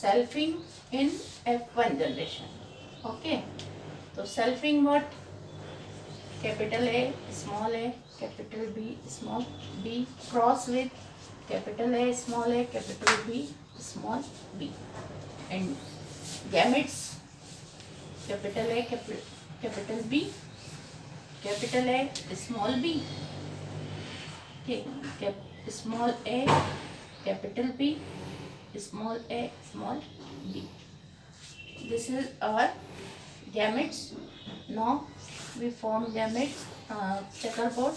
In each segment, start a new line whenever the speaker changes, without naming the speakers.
selfing in F1 generation. Okay, so selfing what? Capital A, small a, capital B, small b, cross with capital A, small a, capital B, small b. And gametes, capital A, capital B, capital A, small b, okay, small a, capital B, small a, small b. This is our gametes. Now we form gametes, checkerboard.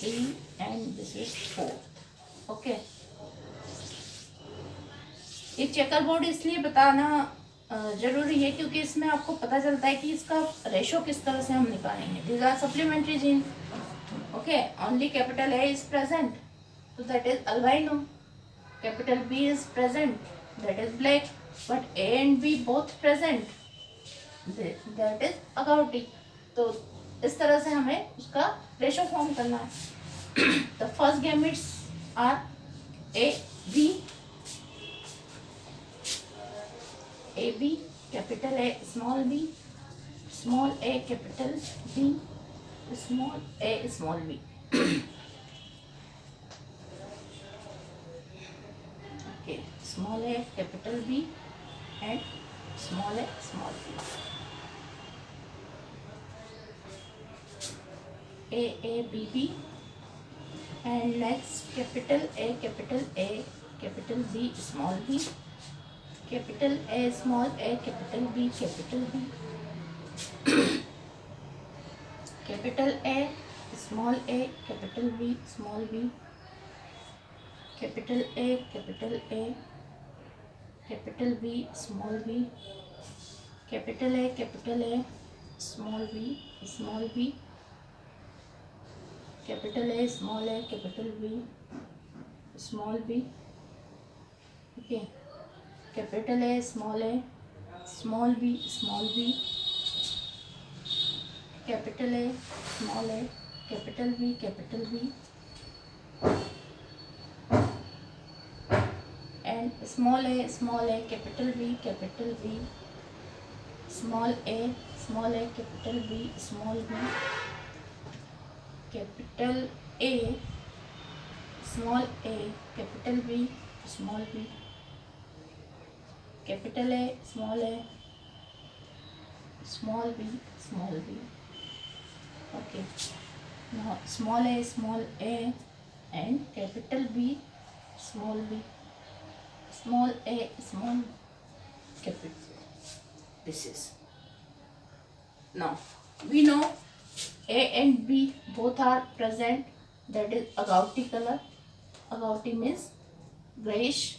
3 and this is 4. Okay, ये checker board इसलिए बताना जरूरी है क्योंकि इसमें आपको पता चलता है कि इसका रेशो किस तरह से हम निकालेंगे. These are supplementary gene. Okay, only capital A is present, so that is albino. Capital B is present, that is black. But A and B both present, that is agouti. तो इस तरह से हमें उसका रेशो फॉर्म करना है. The first gametes are A, B, AB, capital A, small b, small a, capital B, small a, small b. Okay, small a, capital B, and small a, small b. A, B, B, and next capital A, capital A, capital B, small b, capital A, small a, capital B, capital B, capital A, small a, capital B, small b, capital A, capital A, capital B, small b, capital A, capital A, small b, small b, capital A, small a, capital B, small b. Okay, capital A, small b, small b, capital A, small a, capital B, and small a, capital B, small a, capital B, small b, capital A, small a, capital B, small b, capital A, small b, small b. Okay, now small a, and capital B, small b, small a, small capital. This is, now we know A and B both are present, that is agouti color. Agouti means grayish.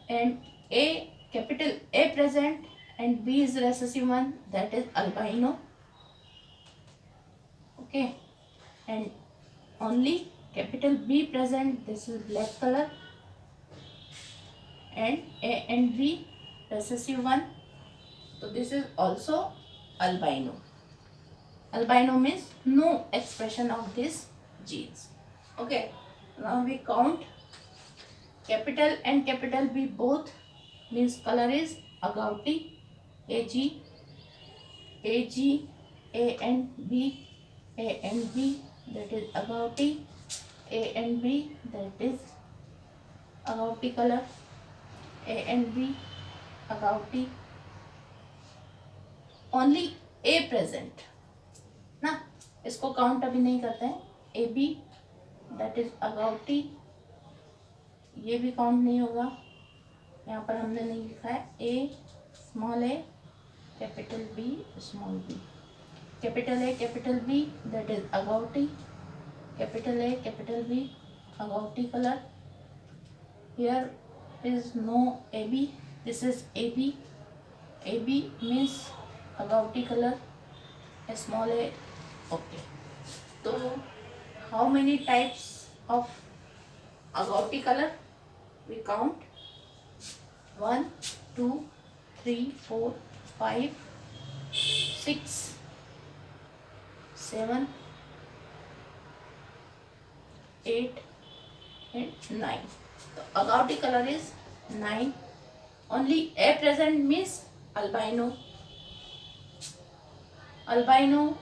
And A, capital A present and B is recessive one, that is albino. Okay, and only capital B present, this is black color. And A and B recessive one, so this is also albino. Albino means no expression of these genes. Okay, now we count. Capital and capital B both means color is agouti. AG, A and B, that is agouti. A and B, that is agouti color. A and B, agouti. Only A present ना, इसको count अभी नहीं करते हैं. A B, that is agouti, ये भी count नहीं होगा, यहाँ पर हमने नहीं लिखा है. A, small A, capital B, small B, capital A, capital B, that is agouti. Capital A, capital B, agouti colour. Here is no A B, this is A B. A B means agouti colour, small a. Okay, so how many types of agouti color we count? 1, 2, 3, 4, 5, 6, 7, 8, and 9. So agouti color is 9. Only A present means albino. Albino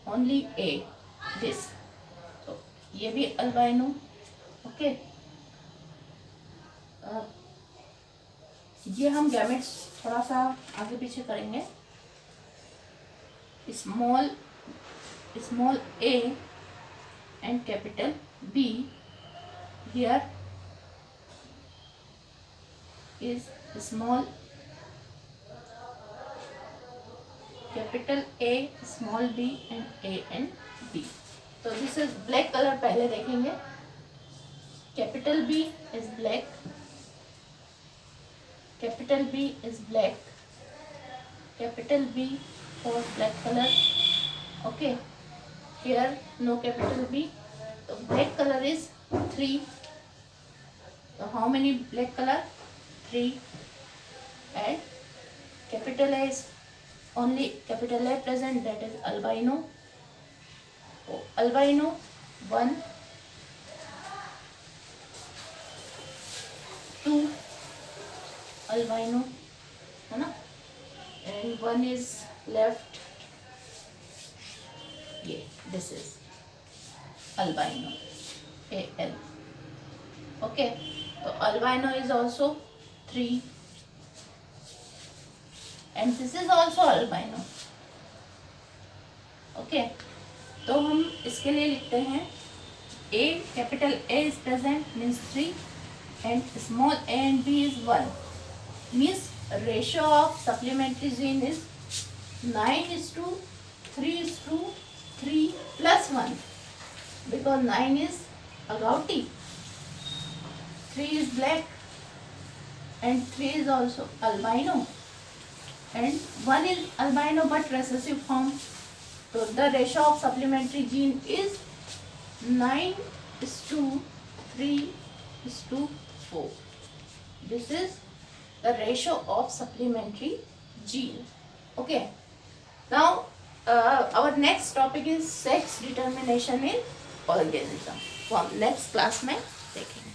only A. This. तो ये भी albino. Okay. ये हम gametes थोड़ा सा आगे पीछे करेंगे. Small a and capital B. Here is small capital A, small b and A and B. So this is black color. पहले देखेंगे. Capital B is black. Capital B is black. Capital B for black color. Okay. Here no capital B. So black color is 3. So how many black color? 3. And capital A is only capital A present, that is albino. So albino 1, 2 albino, है ना. And 1 is left. Yeah, this is albino. AL. Okay. So albino is also 3. And this is also albino. Okay. तो हम इसके लिए लिखते हैं A, capital A is present means 3 and small a and B is 1. Means ratio of supplementary gene is 9:3:3 plus 1, because 9 is agouti, 3 is black and 3 is also albino and 1 is albino but recessive form. So the ratio of supplementary gene is 9:3:4. This is the ratio of supplementary gene. Okay. Now our next topic is sex determination in organism. From next class में देखेंगे.